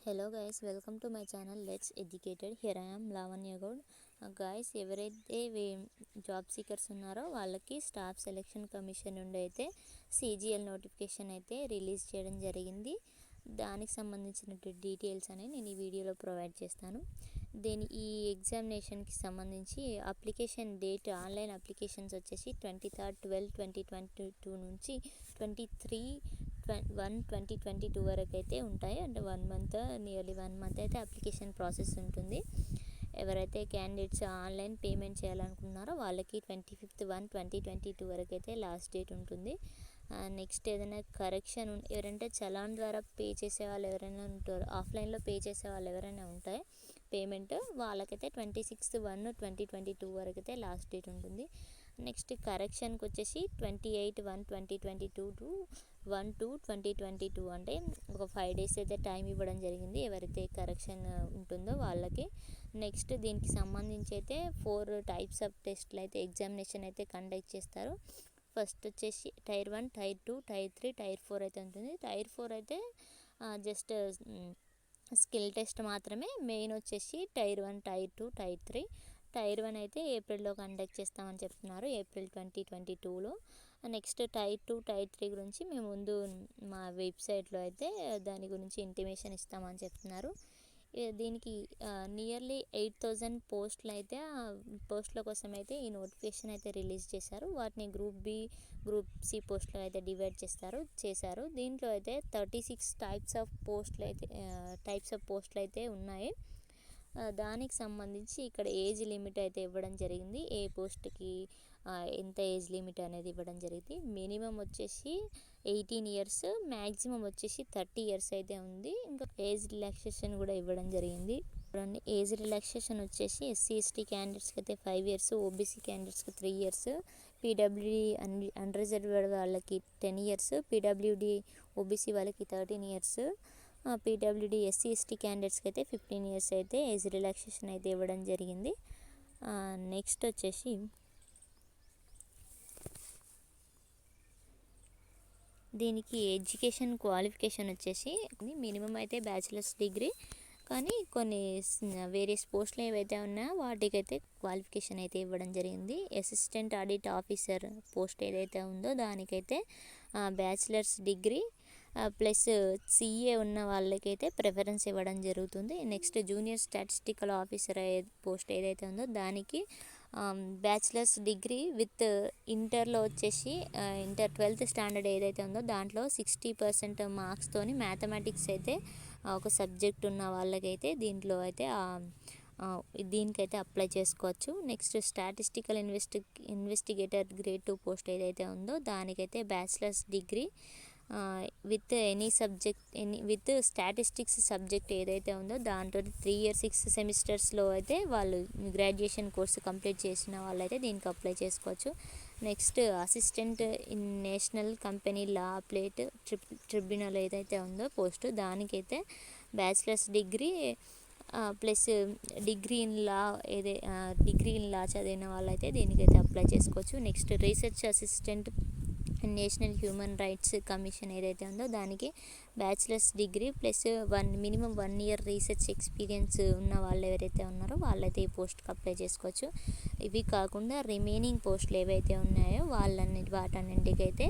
Hello guys, welcome to my channel let's educated. Here I am Lavanya Goud. Guys, ఎవరైతే job seekers ఉన్నారో వాళ్ళకి staff selection commission నుండి అయితే CGL notification అయితే release చేయడం జరిగింది. దానికి సంబంధించిన డీటెయిల్స్ అనేవి నేను ఈ వీడియోలో ప్రొవైడ్ చేస్తాను. ఈ ఎగ్జామినేషన్కి సంబంధించి అప్లికేషన్ డేట్, ఆన్లైన్ అప్లికేషన్స్ వచ్చేసి 23rd 12 2022 నుంచి 23/1/2022 వరకు అయితే ఉంటాయి. అంటే నియర్లీ 1 మంత్ అయితే అప్లికేషన్ ప్రాసెస్ ఉంటుంది. ఎవరైతే క్యాండిడేట్స్ ఆన్లైన్ పేమెంట్ చేయాలనుకున్నారో వాళ్ళకి 25th 1/2022 వరకు అయితే లాస్ట్ డేట్ ఉంటుంది. నెక్స్ట్ ఏదైనా కరెక్షన్ ఎవరంటే చలాన్ ద్వారా పే చేసే వాళ్ళు ఎవరైనా ఉంటారు, ఆఫ్లైన్లో పే చేసే వాళ్ళు ఎవరైనా ఉంటాయి పేమెంట్, వాళ్ళకైతే 26th 1/2022 వరకు అయితే లాస్ట్ డేట్ ఉంటుంది. నెక్స్ట్ కరెక్షన్కి వచ్చేసి 28 1/2022 టు 1/2/2022, అంటే ఒక 5 days అయితే టైం ఇవ్వడం జరిగింది ఎవరైతే కరెక్షన్ ఉంటుందో వాళ్ళకి. నెక్స్ట్ దీనికి సంబంధించి అయితే 4 types ఆఫ్ టెస్ట్లు అయితే ఎగ్జామినేషన్ అయితే కండక్ట్ చేస్తారు. ఫస్ట్ వచ్చేసి టైర్ 1, టైర్ 2, టైర్ 3, టైర్ 4 అయితే ఉంటుంది. టైర్ 4 అయితే జస్ట్ స్కిల్ టెస్ట్ మాత్రమే. మెయిన్ వచ్చేసి టైర్ 1, టైర్ 2, టైర్ 3. టైర్ 1 అయితే ఏప్రిల్లో కండక్ట్ చేస్తామని చెప్తున్నారు, ఏప్రిల్ 2022లో. నెక్స్ట్ టైర్ 2, టైర్ 3 గురించి మేము ముందు మా వెబ్సైట్లో అయితే దాని గురించి ఇంటిమేషన్ ఇస్తామని చెప్తున్నారు. దీనికి నియర్లీ 8,000 పోస్టులు అయితే పోస్టుల కోసం అయితే ఈ నోటిఫికేషన్ అయితే రిలీజ్ చేశారు. వాటిని గ్రూప్ బి, గ్రూప్ సి పోస్టులు అయితే డివైడ్ చేశారు. దీంట్లో అయితే 36 టైప్స్ ఆఫ్ పోస్టులు అయితే ఉన్నాయి. దానికి సంబంధించి ఇక్కడ ఏజ్ లిమిట్ అయితే ఇవ్వడం జరిగింది. ఏ పోస్ట్కి ఎంత ఏజ్ లిమిట్ అనేది ఇవ్వడం జరిగింది. మినిమం వచ్చేసి 18 years, మ్యాక్సిమం వచ్చేసి 30 years అయితే ఉంది. ఇంకా ఏజ్ రిలాక్సేషన్ కూడా ఇవ్వడం జరిగింది. ఏజ్ రిలాక్సేషన్ వచ్చేసి SC/ST క్యాండిడేట్స్కి అయితే 5 years, OBC క్యాండిడేట్స్కి 3 years, PWD అన్రిజర్వ్డ్ వాళ్ళకి 10 years, PWD OBC వాళ్ళకి 13 years, PWD SC/ST క్యాండిడేట్స్కి అయితే 15 years అయితే ఏజ్ రిలాక్సేషన్ అయితే ఇవ్వడం జరిగింది. నెక్స్ట్ వచ్చేసి దీనికి ఎడ్యుకేషన్ క్వాలిఫికేషన్ వచ్చేసి మినిమం అయితే బ్యాచిలర్స్ డిగ్రీ, కానీ కొన్ని వేరియస్ పోస్టులు ఏవైతే ఉన్నాయో వాటికైతే క్వాలిఫికేషన్ అయితే ఇవ్వడం జరిగింది. అసిస్టెంట్ ఆడిట్ ఆఫీసర్ పోస్ట్ ఏదైతే ఉందో దానికైతే బ్యాచిలర్స్ డిగ్రీ ప్లస్ CA ఉన్న వాళ్ళకైతే ప్రిఫరెన్స్ ఇవ్వడం జరుగుతుంది. Next junior statistical officer post ఏదైతే ఉందో దానికి బ్యాచిలర్స్ డిగ్రీ విత్ ఇంటర్లో వచ్చేసి ఇంటర్ 12th standard ఏదైతే ఉందో దాంట్లో 60% మార్క్స్తోని మ్యాథమెటిక్స్ అయితే ఒక సబ్జెక్ట్ ఉన్న వాళ్ళకైతే దీనికైతే అప్లై చేసుకోవచ్చు. Next statistical investigator grade 2 post ఏదైతే ఉందో దానికైతే bachelors degree with statistics subject ఏదైతే ఉందో దాంట్లో 3 years 6 semestersలో అయితే వాళ్ళు గ్రాడ్యుయేషన్ కోర్సు కంప్లీట్ చేసిన వాళ్ళైతే దీనికి అప్లై చేసుకోవచ్చు. Next assistant in national company law appellate tribunal ఏదైతే ఉందో పోస్టు దానికైతే bachelors degree plus degree in law చదివిన వాళ్ళైతే దీనికైతే అప్లై చేసుకోవచ్చు. Next research assistant national human rights commission ఏదైతే ఉందో దానికి bachelors degree plus minimum 1 year research experience ఉన్న వాళ్ళు ఎవరైతే ఉన్నారో వాళ్ళైతే ఈ పోస్ట్కి అప్లై చేసుకోవచ్చు. ఇవి కాకుండా రిమైనింగ్ పోస్టులు ఏవైతే ఉన్నాయో వాటన్నింటికైతే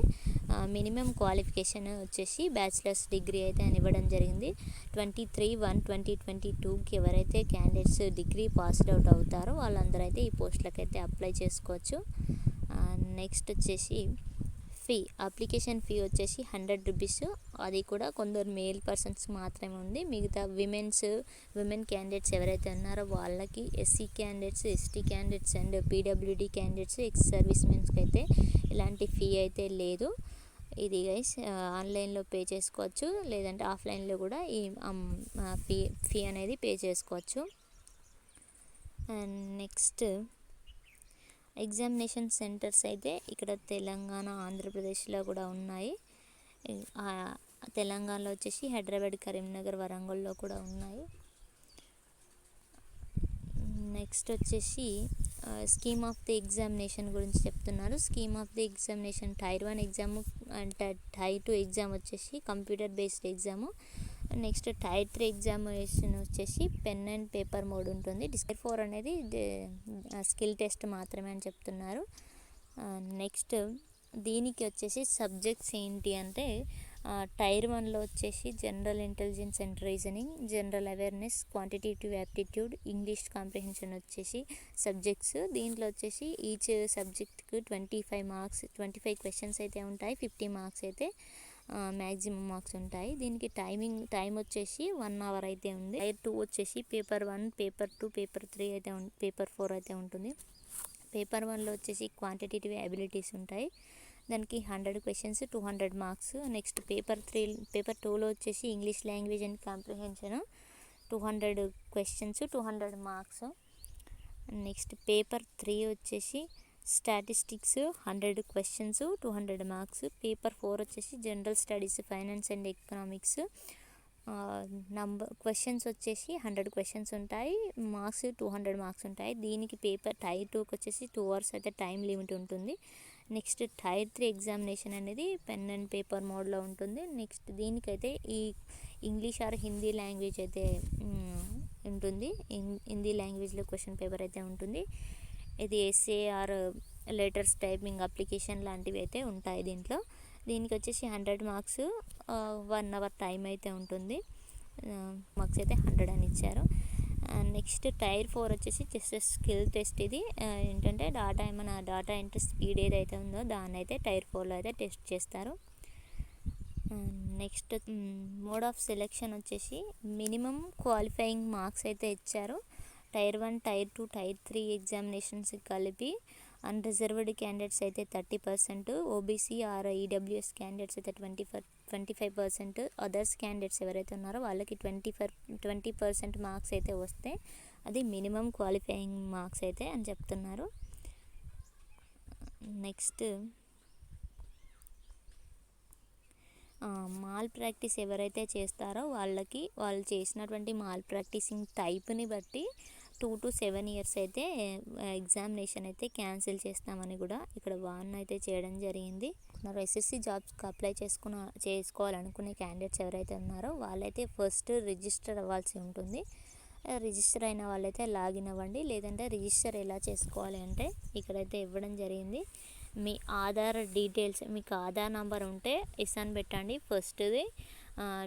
మినిమం క్వాలిఫికేషన్ వచ్చేసి బ్యాచిలర్స్ డిగ్రీ అయితే అని ఇవ్వడం జరిగింది. 23/1/2022కి ఎవరైతే క్యాండిడేట్స్ డిగ్రీ పాస్డ్ అవుట్ అవుతారో వాళ్ళందరూ అయితే ఈ పోస్టులకైతే అప్లై చేసుకోవచ్చు. నెక్స్ట్ వచ్చేసి అప్లికేషన్ ఫీ వచ్చేసి 100 rupees. అది కూడా కొందరు మేల్ పర్సన్స్ మాత్రమే ఉంది. మిగతా విమెన్ క్యాండిడేట్స్ ఎవరైతే ఉన్నారో వాళ్ళకి, SC candidates, ST candidates and PWD క్యాండిడేట్స్, ఎక్స్ సర్వీస్ మెన్స్కి అయితే ఇలాంటి ఫీ అయితే లేదు. ఇది గైస్ ఆన్లైన్లో పే చేసుకోవచ్చు, లేదంటే ఆఫ్లైన్లో కూడా ఈ ఫీ అనేది పే చేసుకోవచ్చు. అండ్ నెక్స్ట్ ఎగ్జామినేషన్ సెంటర్స్ అయితే ఇక్కడ తెలంగాణ, ఆంధ్రప్రదేశ్లో కూడా ఉన్నాయి. తెలంగాణలో వచ్చేసి హైదరాబాద్, కరీంనగర్, వరంగల్లో కూడా ఉన్నాయి. నెక్స్ట్ వచ్చేసి స్కీమ్ ఆఫ్ ది ఎగ్జామినేషన్ గురించి చెప్తున్నారు. Scheme of the examination tier 1 exam and tier 2 exam వచ్చేసి computer based exam. Next tier 3 examination వచ్చేసి పెన్ అండ్ పేపర్ మోడ్ ఉంటుంది. టైర్ 4 అనేది స్కిల్ టెస్ట్ మాత్రమే అని చెప్తున్నారు. నెక్స్ట్ దీనికి వచ్చేసి సబ్జెక్ట్స్ ఏంటి అంటే టైర్ 1లో వచ్చేసి general intelligence and reasoning, general awareness, quantitative aptitude, English comprehension వచ్చేసి సబ్జెక్ట్స్. దీంట్లో వచ్చేసి ఈచ్ సబ్జెక్ట్కి 25 మార్క్స్, 25 క్వశ్చన్స్ అయితే ఉంటాయి. 50 మార్క్స్ అయితే మ్యాక్సిమం మార్క్స్ ఉంటాయి. దీనికి టైం వచ్చేసి 1 అవర్ అయితే ఉంది. టైర్ 2 వచ్చేసి పేపర్ 1, పేపర్ 2, పేపర్ 3 అయితే పేపర్ 4 అయితే ఉంటుంది. పేపర్ 1లో వచ్చేసి క్వాంటిటేటివ్ అబిలిటీస్ ఉంటాయి. దానికి 100 క్వశ్చన్స్, 200 మార్క్స్. నెక్స్ట్ పేపర్ 2లో వచ్చేసి English language and comprehension 200 questions, 200 marks. Next paper 3 వచ్చేసి స్టాటిస్టిక్స్ 100 క్వశ్చన్స్, 200 మార్క్స్. పేపర్ 4 వచ్చేసి general studies, finance and economics. Questions వచ్చేసి 100 క్వశ్చన్స్ ఉంటాయి, మార్క్స్ 200 మార్క్స్ ఉంటాయి. దీనికి టైర్ 2కి వచ్చేసి 2 అవర్స్ అయితే టైం లిమిట్ ఉంటుంది. నెక్స్ట్ టైర్ 3 ఎగ్జామినేషన్ అనేది పెన్ అండ్ పేపర్ మోడ్లో ఉంటుంది. నెక్స్ట్ దీనికైతే ఈ ఇంగ్లీష్ ఆర్ హిందీ లాంగ్వేజ్ అయితే ఉంటుంది. హిందీ లాంగ్వేజ్లో క్వశ్చన్ పేపర్ అయితే ఉంటుంది. ఇది essay or letters typing application లాంటివి అయితే ఉంటాయి దీంట్లో. దీనికి వచ్చేసి 100 మార్క్స్, 1 అవర్ టైం అయితే ఉంటుంది. మార్క్స్ అయితే 100 అని ఇచ్చారు. నెక్స్ట్ టైర్ 4 వచ్చేసి జస్ట్ స్కిల్ టెస్ట్. ఇది ఏంటంటే డేటా ఎంట్రీ స్పీడ్ ఏదైతే ఉందో దాన్ని అయితే టైర్ 4లో అయితే టెస్ట్ చేస్తారు. నెక్స్ట్ మోడ్ ఆఫ్ సెలెక్షన్ వచ్చేసి మినిమం క్వాలిఫైయింగ్ మార్క్స్ అయితే ఇచ్చారు. టైర్ 1, టైర్ 2, టైర్ 3 ఎగ్జామినేషన్స్ కలిపి అన్రిజర్వ్డ్ క్యాండిడేట్స్ అయితే 30%, ఓబీసీ ఆర్ ఈడబ్ల్యూఎస్ క్యాండిడేట్స్ అయితే 25%, అదర్స్ క్యాండిడేట్స్ ఎవరైతే ఉన్నారో వాళ్ళకి 20% మార్క్స్ అయితే వస్తే అది మినిమం క్వాలిఫైయింగ్ మార్క్స్ అయితే అని చెప్తున్నారు. నెక్స్ట్ మాల్ ప్రాక్టీస్ ఎవరైతే చేస్తారో వాళ్ళు చేసినటువంటి మాల్ ప్రాక్టీసింగ్ టైప్ని బట్టి 2 to 7 ఇయర్స్ అయితే ఎగ్జామినేషన్ అయితే క్యాన్సిల్ చేస్తామని కూడా ఇక్కడ వార్న్ అయితే చేయడం జరిగింది. మరి ఎస్ఎస్సి జాబ్స్కి అప్లై చేసుకోవాలనుకునే క్యాండిడేట్స్ ఎవరైతే ఉన్నారో వాళ్ళైతే ఫస్ట్ రిజిస్టర్ అవ్వాల్సి ఉంటుంది. రిజిస్టర్ అయిన వాళ్ళైతే లాగిన్ అవ్వండి. లేదంటే రిజిస్టర్ ఎలా చేసుకోవాలి అంటే ఇక్కడైతే ఇవ్వడం జరిగింది. మీ ఆధార్ డీటెయిల్స్, మీకు ఆధార్ నెంబర్ ఉంటే ఎస్ అని పెట్టండి. ఫస్ట్ది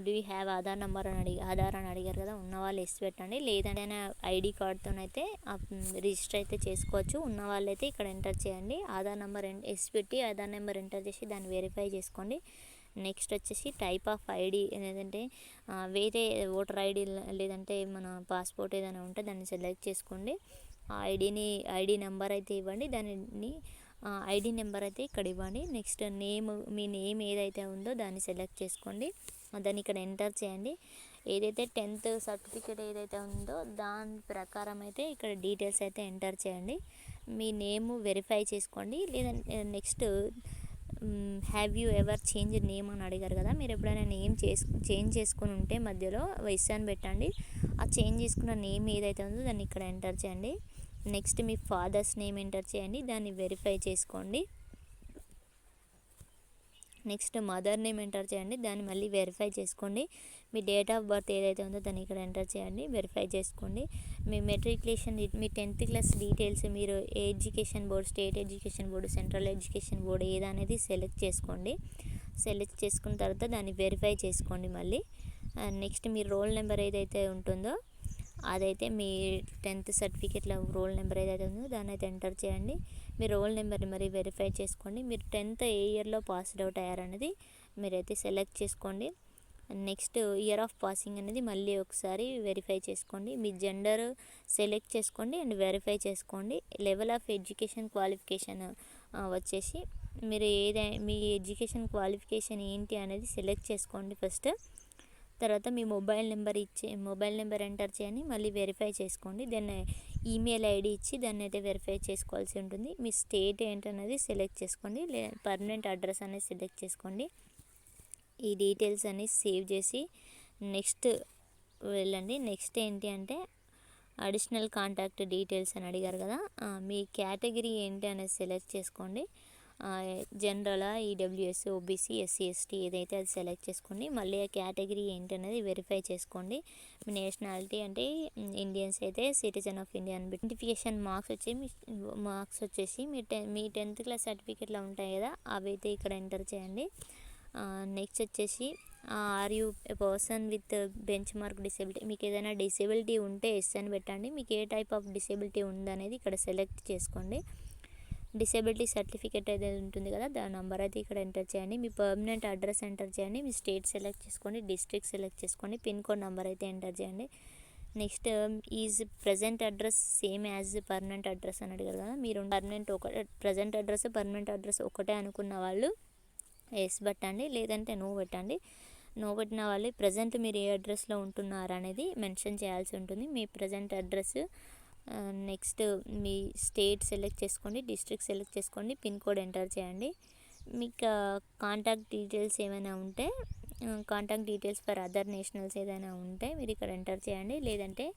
do you have Aadhaar number అని ఆధార్ అని అడిగారు కదా, ఉన్నవాళ్ళు ఎస్ పెట్టండి. లేదంటే ఐడి కార్డ్తోనైతే రిజిస్టర్ అయితే చేసుకోవచ్చు. ఉన్న వాళ్ళైతే ఇక్కడ ఎంటర్ చేయండి. ఆధార్ నెంబర్ ఎస్ పెట్టి ఆధార్ నెంబర్ ఎంటర్ చేసి దాన్ని వెరిఫై చేసుకోండి. నెక్స్ట్ వచ్చేసి టైప్ ఆఫ్ ఐడి, లేదంటే వేరే ఓటర్ ఐడి లేదంటే మన పాస్పోర్ట్ ఏదైనా ఉంటే దాన్ని సెలెక్ట్ చేసుకోండి. ఆ ఐడి నెంబర్ అయితే ఇవ్వండి. దానిని ఐడి నెంబర్ అయితే ఇక్కడ ఇవ్వండి. నెక్స్ట్ మీ నేమ్ ఏదైతే ఉందో దాన్ని సెలెక్ట్ చేసుకోండి. దాన్ని ఇక్కడ ఎంటర్ చేయండి. ఏదైతే 10th సర్టిఫికేట్ ఏదైతే ఉందో దాని ప్రకారం అయితే ఇక్కడ డీటెయిల్స్ అయితే ఎంటర్ చేయండి. మీ నేమ్ వెరిఫై చేసుకోండి. లేదంటే next have you ever change name అని అడిగారు కదా, మీరు ఎప్పుడైనా నేమ్ చేంజ్ చేసుకుని ఉంటే మధ్యలో ఎస్ అని పెట్టండి. ఆ చేంజ్ చేసుకున్న నేమ్ ఏదైతే ఉందో దాన్ని ఇక్కడ ఎంటర్ చేయండి. నెక్స్ట్ మీ ఫాదర్స్ నేమ్ ఎంటర్ చేయండి, దాన్ని వెరిఫై చేసుకోండి. నెక్స్ట్ మదర్ నేమ్ ఎంటర్ చేయండి, దాన్ని మళ్ళీ వెరిఫై చేసుకోండి. మీ డేట్ ఆఫ్ బర్త్ ఏదైతే ఉందో దాన్ని ఇక్కడ ఎంటర్ చేయండి, వెరిఫై చేసుకోండి. మీ మెట్రికులేషన్, మీ 10th క్లాస్ డీటెయిల్స్, మీరు ఏ education board, state education board, central education board ఏదనేది సెలెక్ట్ చేసుకోండి. సెలెక్ట్ చేసుకున్న తర్వాత దాన్ని వెరిఫై చేసుకోండి మళ్ళీ. నెక్స్ట్ మీ రోల్ నెంబర్ ఏదైతే ఉంటుందో అదైతే మీ 10th సర్టిఫికేట్లో రోల్ నెంబర్ ఏదైతే ఉందో దాన్ని అయితే ఎంటర్ చేయండి. మీ రోల్ నెంబర్ని మరి వెరిఫై చేసుకోండి. మీరు 10th ఏ ఇయర్లో పాస్డ్ అవుట్ అయ్యారనేది మీరైతే సెలెక్ట్ చేసుకోండి. నెక్స్ట్ ఇయర్ ఆఫ్ పాసింగ్ అనేది మళ్ళీ ఒకసారి వెరిఫై చేసుకోండి. మీ జెండర్ సెలెక్ట్ చేసుకోండి అండ్ వెరిఫై చేసుకోండి. లెవెల్ ఆఫ్ ఎడ్యుకేషన్ క్వాలిఫికేషన్ వచ్చేసి మీరు మీ ఎడ్యుకేషన్ క్వాలిఫికేషన్ ఏంటి అనేది సెలెక్ట్ చేసుకోండి ఫస్ట్. తర్వాత మీ మొబైల్ నెంబర్ ఎంటర్ చేయండి, మళ్ళీ వెరిఫై చేసుకోండి. దెన్ ఈమెయిల్ ఐడి ఇచ్చి దాన్ని అయితే వెరిఫై చేసుకోవాల్సి ఉంటుంది. మీ స్టేట్ ఏంటనేది సెలెక్ట్ చేసుకోండి. పర్మనెంట్ అడ్రస్ అనేది సెలెక్ట్ చేసుకోండి. ఈ డీటెయిల్స్ అన్ని సేవ్ చేసి నెక్స్ట్ వెళ్ళండి. నెక్స్ట్ ఏంటి అంటే అడిషనల్ కాంటాక్ట్ డీటెయిల్స్ అని అడిగారు కదా, మీ కేటగిరీ ఏంటి అనేది సెలెక్ట్ చేసుకోండి. General, EWS, OBC, SC, ST ఏదైతే అది సెలెక్ట్ చేసుకోండి. మళ్ళీ ఆ కేటగిరీ ఏంటనేది వెరిఫై చేసుకోండి. మీ నేషనాలిటీ అంటే ఇండియన్స్ అయితే సిటిజన్ ఆఫ్ ఇండియా అని ఐడెంటిఫికేషన్ మార్క్స్ వచ్చేసి మీ 10th క్లాస్ సర్టిఫికేట్లో ఉంటాయి కదా, అవి అయితే ఇక్కడ ఎంటర్ చేయండి. నెక్స్ట్ వచ్చేసి are you a person with benchmark disability, మీకు ఏదైనా డిసేబిలిటీ ఉంటే ఎస్ అని పెట్టండి. మీకు ఏ టైప్ ఆఫ్ డిసేబిలిటీ ఉందనేది ఇక్కడ సెలెక్ట్ చేసుకోండి. డిసేబిలిటీ సర్టిఫికేట్ అయితే ఉంటుంది కదా, దాని నెంబర్ అయితే ఇక్కడ ఎంటర్ చేయండి. మీ పర్మనెంట్ అడ్రస్ ఎంటర్ చేయండి. మీ స్టేట్ సెలెక్ట్ చేసుకోండి, డిస్ట్రిక్ట్ సెలెక్ట్ చేసుకోండి, పిన్ కోడ్ నెంబర్ అయితే ఎంటర్ చేయండి. Next is present address same as permanent address అని అడిగారు కదా, మీరు ప్రజెంట్ అడ్రస్ పర్మనెంట్ అడ్రస్ ఒకటే అనుకున్న వాళ్ళు ఎస్ పెట్టండి, లేదంటే నో పెట్టండి. నో పెట్టిన వాళ్ళు ప్రజెంట్ మీరు ఏ అడ్రస్లో ఉంటున్నారు అనేది మెన్షన్ చేయాల్సి ఉంటుంది. మీ ప్రజెంట్ అడ్రస్, నెక్స్ట్ మీ స్టేట్ సెలెక్ట్ చేసుకోండి, డిస్ట్రిక్ట్ సెలెక్ట్ చేసుకోండి, పిన్ కోడ్ ఎంటర్ చేయండి. మీకు కాంటాక్ట్ డీటెయిల్స్ ఏమైనా ఉంటే, contact details for other nationals ఏదైనా ఉంటే మీరు ఇక్కడ ఎంటర్ చేయండి, లేదంటే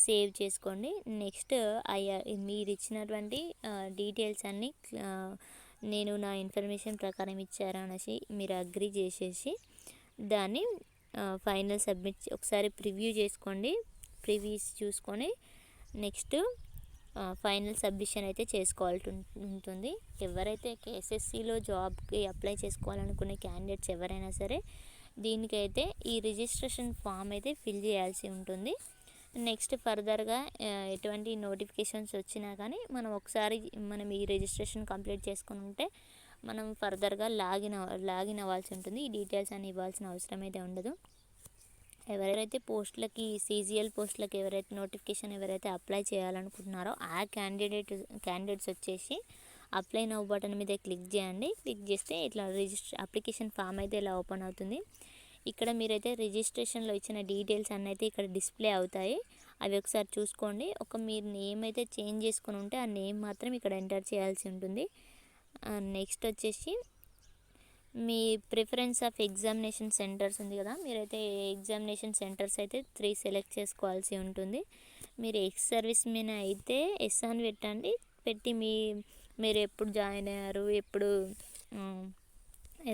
సేవ్ చేసుకోండి. నెక్స్ట్ మీరు ఇచ్చినటువంటి డీటెయిల్స్ అన్నీ నేను నా ఇన్ఫర్మేషన్ ప్రకారం ఇచ్చారా అనేసి మీరు అగ్రి చేసేసి దాన్ని ఫైనల్ సబ్మిట్ ఒకసారి ప్రివ్యూ చేసుకోండి. ప్రివ్యూస్ చూసుకొని నెక్స్ట్ ఫైనల్ సబ్మిషన్ అయితే చేసుకోవాల్సి ఉంటుంది. ఎవరైతే కేఎస్ఎస్సిలో జాబ్కి అప్లై చేసుకోవాలనుకునే క్యాండిడేట్స్ ఎవరైనా సరే దీనికైతే ఈ రిజిస్ట్రేషన్ ఫామ్ అయితే ఫిల్ చేయాల్సి ఉంటుంది. నెక్స్ట్ ఫర్దర్గా ఎటువంటి నోటిఫికేషన్స్ వచ్చినా కానీ మనం ఈ రిజిస్ట్రేషన్ కంప్లీట్ చేసుకుని ఉంటే మనం ఫర్దర్గా లాగిన్ అవ్వాల్సి ఉంటుంది. ఈ డీటెయిల్స్ అని ఇవ్వాల్సిన అవసరం అయితే ఉండదు. ఎవరైతే పోస్టులకి సీజీఎల్ పోస్టులకి నోటిఫికేషన్ ఎవరైతే అప్లై చేయాలనుకుంటున్నారో ఆ క్యాండిడేట్స్ వచ్చేసి అప్లై నౌ బటన్ మీద క్లిక్ చేయండి. క్లిక్ చేస్తే ఇట్లా అప్లికేషన్ ఫామ్ అయితే ఇలా ఓపెన్ అవుతుంది. ఇక్కడ మీరైతే రిజిస్ట్రేషన్లో ఇచ్చిన డీటెయిల్స్ అన్నీ అయితే ఇక్కడ డిస్ప్లే అవుతాయి. అవి ఒకసారి చూసుకోండి. మీరు నేమ్ అయితే చేంజ్ చేసుకుని ఉంటే ఆ నేమ్ మాత్రం ఇక్కడ ఎంటర్ చేయాల్సి ఉంటుంది. నెక్స్ట్ వచ్చేసి మీ ప్రిఫరెన్స్ ఆఫ్ ఎగ్జామినేషన్ సెంటర్స్ ఉంది కదా, మీరైతే ఎగ్జామినేషన్ సెంటర్స్ అయితే 3 సెలెక్ట్ చేసుకోవాల్సి ఉంటుంది. మీరు ఎక్స్ సర్వీస్ మెన్ అయితే ఎస్ అని పెట్టండి. పెట్టి మీరు ఎప్పుడు జాయిన్ అయ్యారు, ఎప్పుడు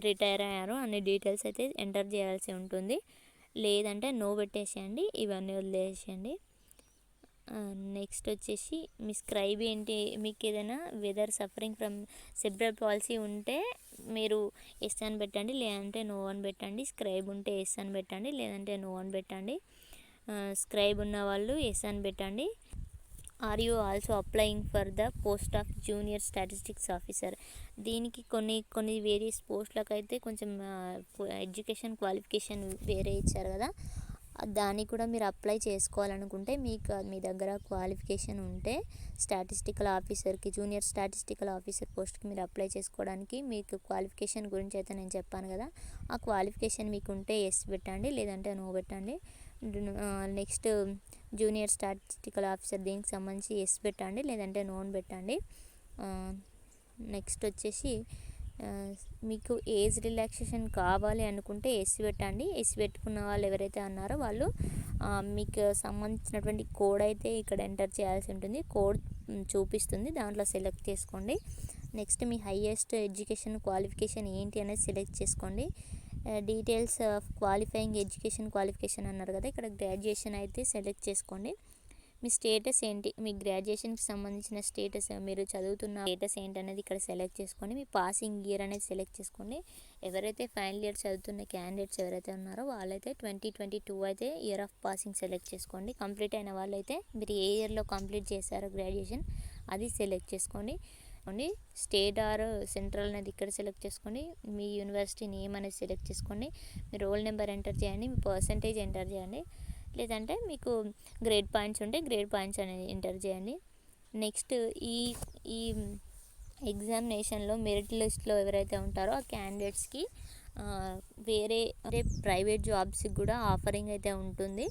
రిటైర్ అయ్యారు అనే డీటెయిల్స్ అయితే ఎంటర్ చేయాల్సి ఉంటుంది. లేదంటే నో పెట్టేసేయండి, ఇవన్నీ వదిలేసేయండి. నెక్స్ట్ వచ్చేసి మీ స్క్రైబ్ ఏంటి, మీకు ఏదైనా వెదర్ సఫరింగ్ ఫ్రమ్ సెబ్రల్ పాలసీ ఉంటే మీరు ఎస్ అని పెట్టండి, లేదంటే నో అని పెట్టండి. స్క్రైబ్ ఉంటే ఎస్ అని పెట్టండి, లేదంటే నో అని పెట్టండి. స్క్రైబ్ ఉన్న వాళ్ళు ఎస్ అని పెట్టండి. Are you also applying for the post of junior statistics officer, దీనికి కొన్ని వేరియస్ పోస్టులకు అయితే కొంచెం ఎడ్యుకేషన్ క్వాలిఫికేషన్ వేరే ఇచ్చారు కదా, దానికి కూడా మీరు అప్లై చేసుకోవాలనుకుంటే మీ దగ్గర క్వాలిఫికేషన్ ఉంటే స్టాటిస్టికల్ ఆఫీసర్కి, జూనియర్ స్టాటిస్టికల్ ఆఫీసర్ పోస్ట్కి మీరు అప్లై చేసుకోవడానికి మీకు క్వాలిఫికేషన్ గురించి అయితే నేను చెప్పాను కదా, ఆ క్వాలిఫికేషన్ మీకు ఉంటే ఎస్ పెట్టండి, లేదంటే నో పెట్టండి. నెక్స్ట్ జూనియర్ స్టాటిస్టికల్ ఆఫీసర్ దీనికి సంబంధించి ఎస్ పెట్టండి, లేదంటే నో అని పెట్టండి. నెక్స్ట్ వచ్చేసి మీకు ఏజ్ రిలాక్సేషన్ కావాలి అనుకుంటే ఎస్ పెట్టండి. ఎస్ పెట్టుకున్న వాళ్ళు ఎవరైతే అన్నారో వాళ్ళు మీకు సంబంధించినటువంటి కోడ్ అయితే ఇక్కడ ఎంటర్ చేయాల్సి ఉంటుంది. కోడ్ చూపిస్తుంది, దాంట్లో సెలెక్ట్ చేసుకోండి. నెక్స్ట్ మీ హైయెస్ట్ ఎడ్యుకేషన్ క్వాలిఫికేషన్ ఏంటి అనేది సెలెక్ట్ చేసుకోండి. Details of qualifying education qualification అన్నారు కదా, ఇక్కడ గ్రాడ్యుయేషన్ అయితే సెలెక్ట్ చేసుకోండి. మీ స్టేటస్ ఏంటి, మీ గ్రాడ్యుయేషన్కి సంబంధించిన స్టేటస్, మీరు చదువుతున్న స్టేటస్ ఏంటి అనేది ఇక్కడ సెలెక్ట్ చేసుకోండి. మీ పాసింగ్ ఇయర్ అనేది సెలెక్ట్ చేసుకోండి. ఎవరైతే ఫైనల్ ఇయర్ చదువుతున్న క్యాండిడేట్స్ ఎవరైతే ఉన్నారో వాళ్ళైతే 2022 అయితే ఇయర్ ఆఫ్ పాసింగ్ సెలెక్ట్ చేసుకోండి. కంప్లీట్ అయిన వాళ్ళైతే మీరు ఏ ఇయర్లో కంప్లీట్ చేశారో గ్రాడ్యుయేషన్ అది సెలెక్ట్ చేసుకోండి. స్టేట్ ఆర్ సెంట్రల్ అనేది ఇక్కడ సెలెక్ట్ చేసుకోండి. మీ యూనివర్సిటీ నేమ్ అనేది సెలెక్ట్ చేసుకోండి. మీ రోల్ నెంబర్ ఎంటర్ చేయండి, మీ పర్సంటేజ్ ఎంటర్ చేయండి, లేదంటే మీకు గ్రేడ్ పాయింట్స్ ఉంటే గ్రేడ్ పాయింట్స్ అనేది ఎంటర్ చేయండి. నెక్స్ట్ ఈ ఎగ్జామినేషన్లో మెరిట్ లిస్ట్లో ఎవరైతే ఉంటారో ఆ క్యాండిడేట్స్కి వేరే ప్రైవేట్ జాబ్స్కి కూడా ఆఫరింగ్ అయితే ఉంటుంది.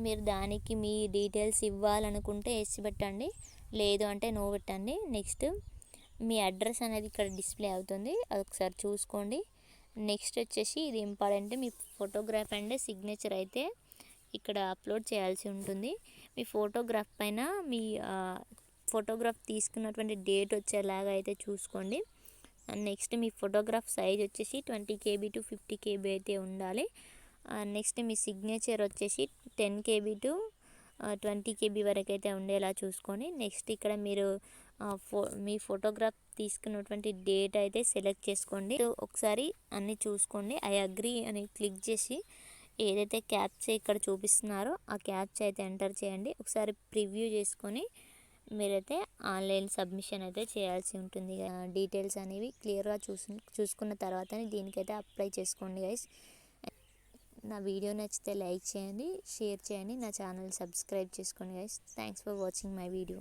మీరు దానికి మీ డీటెయిల్స్ ఇవ్వాలనుకుంటే ఎస్ పెట్టండి, లేదు అంటే నో పెట్టండి. నెక్స్ట్ మీ అడ్రస్ అనేది ఇక్కడ డిస్ప్లే అవుతుంది, అది ఒకసారి చూసుకోండి. నెక్స్ట్ వచ్చేసి ఇది important, me photograph and signature అయితే ఇక్కడ అప్లోడ్ చేయాల్సి ఉంటుంది. మీ ఫోటోగ్రాఫ్ పైన మీ ఫోటోగ్రాఫ్ తీసుకున్నటువంటి డేట్ వచ్చేలాగా అయితే చూసుకోండి. నెక్స్ట్ మీ ఫోటోగ్రాఫ్ సైజ్ వచ్చేసి 20 KB టు 50 KB అయితే ఉండాలి. నెక్స్ట్ మీ సిగ్నేచర్ వచ్చేసి 10 KB టు 20 KB వరకు అయితే ఉండేలా చూసుకొని నెక్స్ట్ ఇక్కడ మీరు మీ ఫోటోగ్రాఫ్ తీసుకున్నటువంటి డేట్ అయితే సెలెక్ట్ చేసుకోండి. ఒకసారి అన్నీ చూసుకోండి. ఐ అగ్రీ అని క్లిక్ చేసి ఏదైతే క్యాప్చా ఇక్కడ చూపిస్తున్నారో ఆ క్యాప్చా అయితే ఎంటర్ చేయండి. ఒకసారి ప్రివ్యూ చేసుకొని మీరైతే ఆన్లైన్ సబ్మిషన్ అయితే చేయాల్సి ఉంటుంది. డీటెయిల్స్ అనేవి క్లియర్గా చూసుకున్న తర్వాతనే దీనికైతే అప్లై చేసుకోండి గైస్. నా వీడియో నచ్చితే లైక్ చేయండి, షేర్ చేయండి, నా ఛానల్ సబ్స్క్రైబ్ చేసుకోండి guys. Thanks for watching my video.